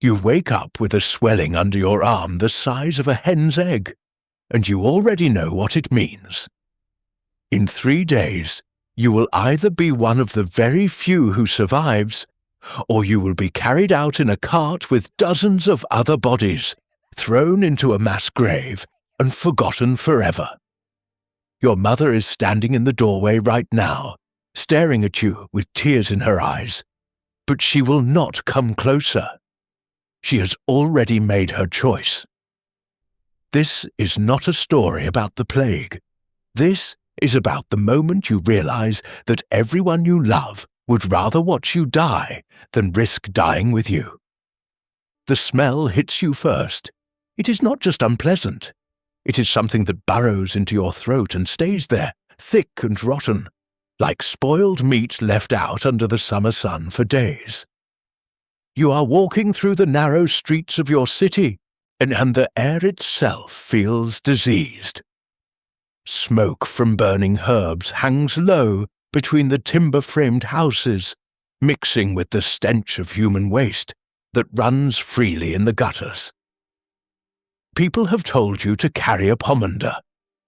You wake up with a swelling under your arm the size of a hen's egg, and you already know what it means. In 3 days, you will either be one of the very few who survives, or you will be carried out in a cart with dozens of other bodies, thrown into a mass grave and forgotten forever. Your mother is standing in the doorway right now, staring at you with tears in her eyes, but she will not come closer. She has already made her choice. This is not a story about the plague. This is about the moment you realize that everyone you love would rather watch you die than risk dying with you. The smell hits you first. It is not just unpleasant. It is something that burrows into your throat and stays there, thick and rotten, like spoiled meat left out under the summer sun for days. You are walking through the narrow streets of your city, and the air itself feels diseased. Smoke from burning herbs hangs low between the timber-framed houses, mixing with the stench of human waste that runs freely in the gutters. People have told you to carry a pomander,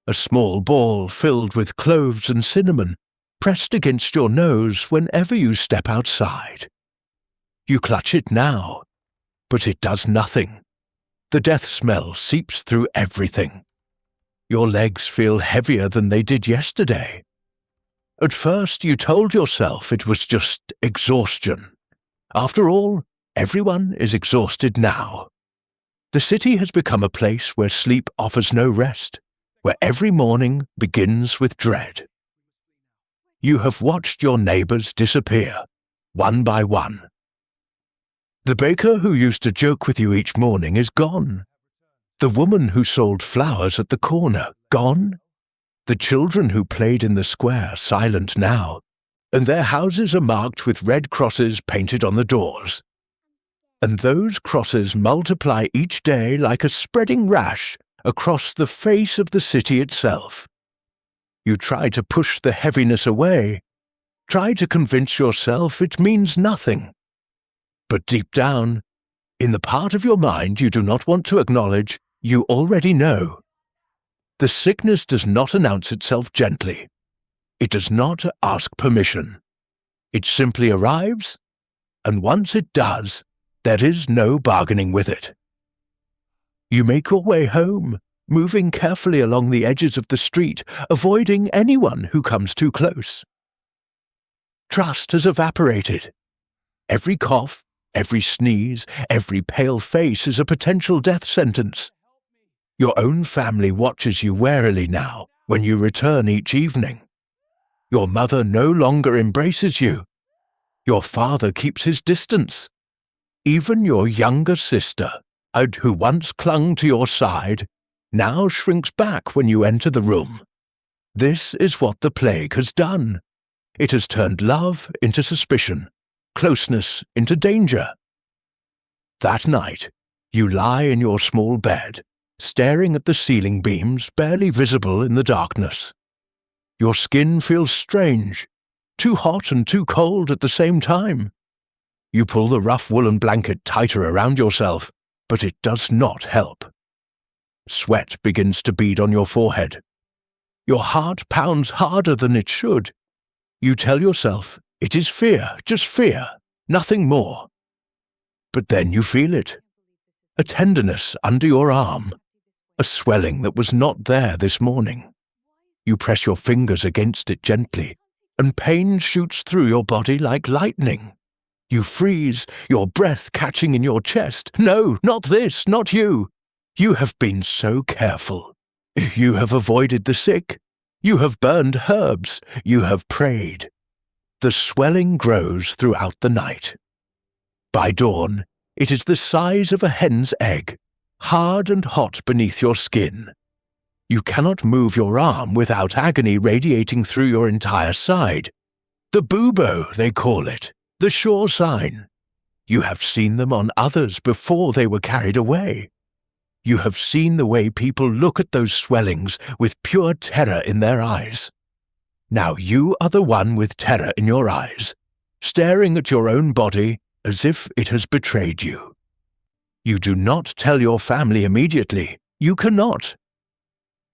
a small ball filled with cloves and cinnamon, pressed against your nose whenever you step outside. You clutch it now, but it does nothing. The death smell seeps through everything. Your legs feel heavier than they did yesterday. At first you told yourself it was just exhaustion. After all, everyone is exhausted now. The city has become a place where sleep offers no rest, where every morning begins with dread. You have watched your neighbors disappear, one by one. The baker who used to joke with you each morning is gone. The woman who sold flowers at the corner, gone. The children who played in the square, silent now, and their houses are marked with red crosses painted on the doors. And those crosses multiply each day like a spreading rash across the face of the city itself. You try to push the heaviness away, try to convince yourself it means nothing. But deep down, in the part of your mind you do not want to acknowledge, you already know. The sickness does not announce itself gently. It does not ask permission. It simply arrives, and once it does, there is no bargaining with it. You make your way home, moving carefully along the edges of the street, avoiding anyone who comes too close. Trust has evaporated. Every cough, every sneeze, every pale face is a potential death sentence. Your own family watches you warily now when you return each evening. Your mother no longer embraces you. Your father keeps his distance. Even your younger sister, who once clung to your side, now shrinks back when you enter the room. This is what the plague has done. It has turned love into suspicion, closeness into danger. That night, you lie in your small bed, staring at the ceiling beams barely visible in the darkness. Your skin feels strange, too hot and too cold at the same time. You pull the rough woolen blanket tighter around yourself, but it does not help. Sweat begins to bead on your forehead. Your heart pounds harder than it should. You tell yourself, it is fear, just fear, nothing more. But then you feel it. A tenderness under your arm. A swelling that was not there this morning. You press your fingers against it gently, and pain shoots through your body like lightning. You freeze, your breath catching in your chest. No, not this, not you. You have been so careful. You have avoided the sick. You have burned herbs. You have prayed. The swelling grows throughout the night. By dawn, it is the size of a hen's egg, hard and hot beneath your skin. You cannot move your arm without agony radiating through your entire side. The bubo, they call it, the sure sign. You have seen them on others before they were carried away. You have seen the way people look at those swellings with pure terror in their eyes. Now you are the one with terror in your eyes, staring at your own body as if it has betrayed you. You do not tell your family immediately. You cannot.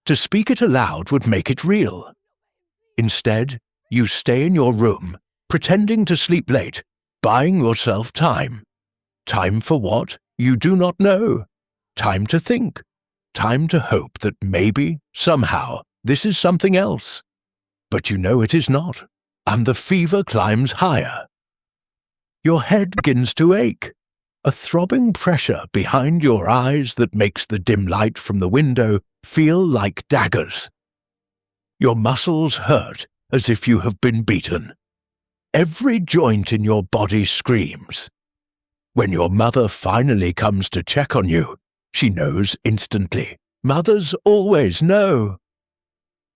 To speak it aloud would make it real. Instead, you stay in your room, pretending to sleep late, buying yourself time. Time for what? You do not know. Time to think. Time to hope that maybe, somehow, this is something else. But you know it is not, and the fever climbs higher. Your head begins to ache, a throbbing pressure behind your eyes that makes the dim light from the window feel like daggers. Your muscles hurt as if you have been beaten. Every joint in your body screams. When your mother finally comes to check on you, she knows instantly. Mothers always know.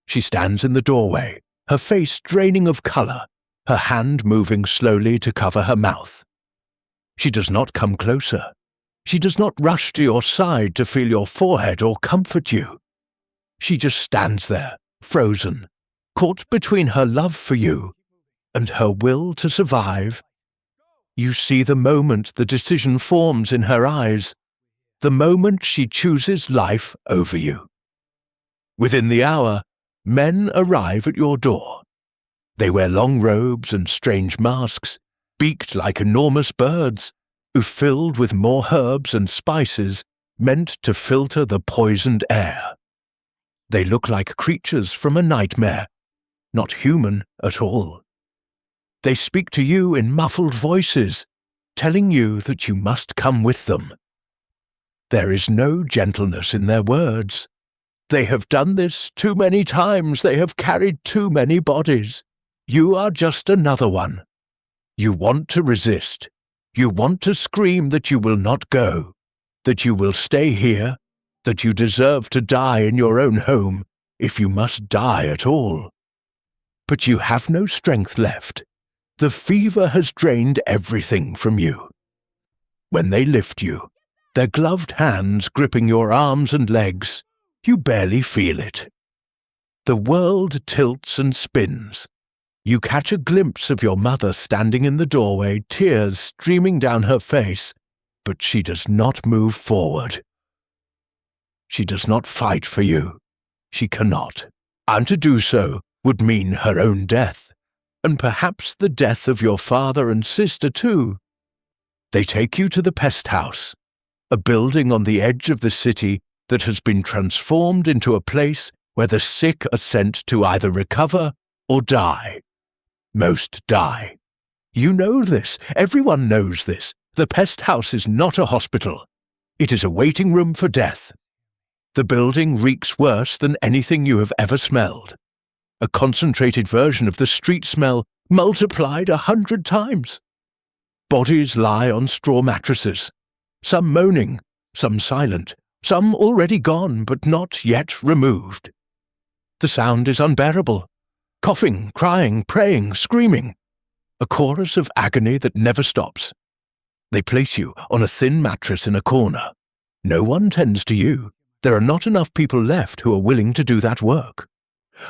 She stands in the doorway, her face draining of color, her hand moving slowly to cover her mouth. She does not come closer. She does not rush to your side to feel your forehead or comfort you. She just stands there, frozen, caught between her love for you and her will to survive. You see the moment the decision forms in her eyes, the moment she chooses life over you. Within the hour, men arrive at your door. They wear long robes and strange masks, beaked like enormous birds, who filled with more herbs and spices meant to filter the poisoned air. They look like creatures from a nightmare, not human at all. They speak to you in muffled voices, telling you that you must come with them. There is no gentleness in their words. They have done this too many times. They have carried too many bodies. You are just another one. You want to resist. You want to scream that you will not go, that you will stay here, that you deserve to die in your own home, if you must die at all. But you have no strength left. The fever has drained everything from you. When they lift you, their gloved hands gripping your arms and legs, you barely feel it. The world tilts and spins. You catch a glimpse of your mother standing in the doorway, tears streaming down her face, but she does not move forward. She does not fight for you. She cannot. And to do so would mean her own death, and perhaps the death of your father and sister too. They take you to the pest house, a building on the edge of the city that has been transformed into a place where the sick are sent to either recover or die. Most die. You know this. Everyone knows this. The pest house is not a hospital. It is a waiting room for death. The building reeks worse than anything you have ever smelled. A concentrated version of the street smell multiplied 100 times. Bodies lie on straw mattresses, some moaning, some silent, some already gone but not yet removed. The sound is unbearable. Coughing, crying, praying, screaming. A chorus of agony that never stops. They place you on a thin mattress in a corner. No one tends to you. There are not enough people left who are willing to do that work.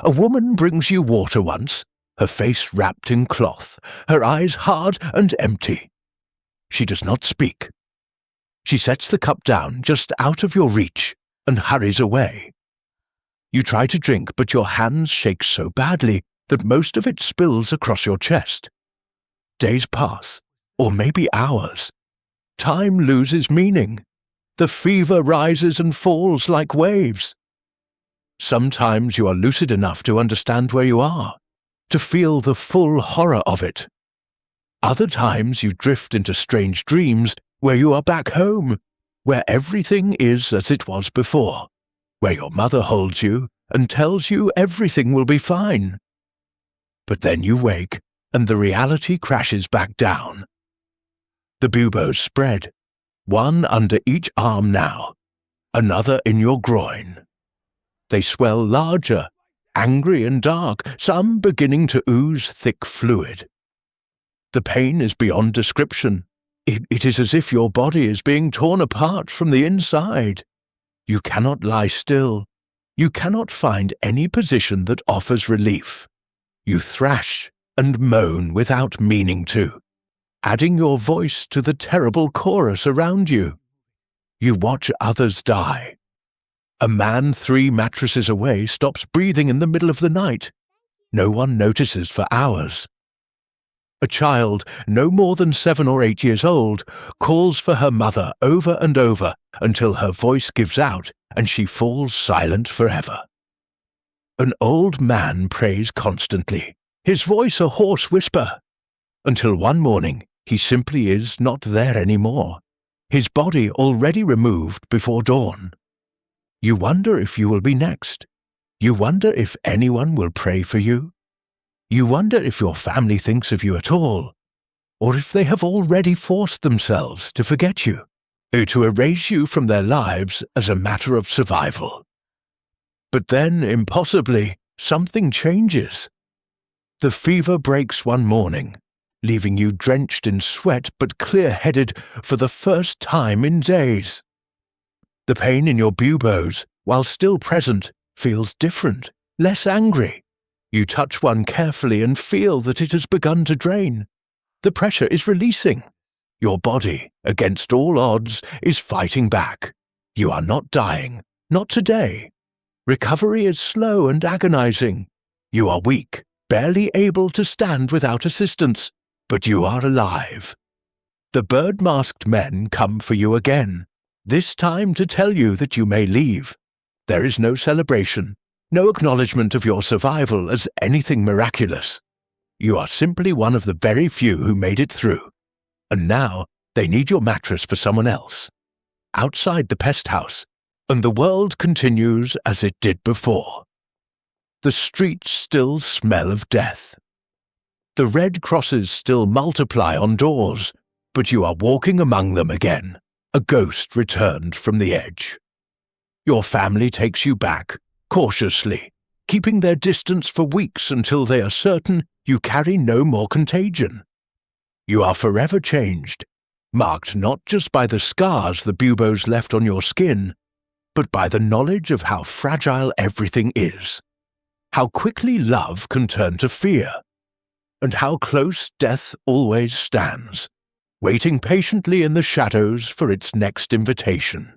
A woman brings you water once, her face wrapped in cloth, her eyes hard and empty. She does not speak. She sets the cup down just out of your reach and hurries away. You try to drink, but your hands shake so badly that most of it spills across your chest. Days pass, or maybe hours. Time loses meaning. The fever rises and falls like waves. Sometimes you are lucid enough to understand where you are, to feel the full horror of it. Other times you drift into strange dreams where you are back home, where everything is as it was before, where your mother holds you and tells you everything will be fine. But then you wake, and the reality crashes back down. The buboes spread, one under each arm now, another in your groin. They swell larger, angry and dark, some beginning to ooze thick fluid. The pain is beyond description. It is as if your body is being torn apart from the inside. You cannot lie still. You cannot find any position that offers relief. You thrash and moan without meaning to, adding your voice to the terrible chorus around you. You watch others die. A man 3 mattresses away stops breathing in the middle of the night. No one notices for hours. A child, no more than 7 or 8 years old, calls for her mother over and over until her voice gives out and she falls silent forever. An old man prays constantly, his voice a hoarse whisper, until one morning he simply is not there anymore, his body already removed before dawn. You wonder if you will be next. You wonder if anyone will pray for you. You wonder if your family thinks of you at all, or if they have already forced themselves to forget you, or to erase you from their lives as a matter of survival. But then, impossibly, something changes. The fever breaks one morning, leaving you drenched in sweat but clear-headed for the first time in days. The pain in your buboes, while still present, feels different, less angry. You touch one carefully and feel that it has begun to drain. The pressure is releasing. Your body, against all odds, is fighting back. You are not dying, not today. Recovery is slow and agonizing. You are weak, barely able to stand without assistance, but you are alive. The bird-masked men come for you again, this time to tell you that you may leave. There is no celebration, no acknowledgement of your survival as anything miraculous. You are simply one of the very few who made it through, and now they need your mattress for someone else. Outside the pest house, and the world continues as it did before. The streets still smell of death. The red crosses still multiply on doors, but you are walking among them again, a ghost returned from the edge. Your family takes you back, cautiously, keeping their distance for weeks until they are certain you carry no more contagion. You are forever changed, marked not just by the scars the buboes left on your skin, but by the knowledge of how fragile everything is, how quickly love can turn to fear, and how close death always stands, waiting patiently in the shadows for its next invitation.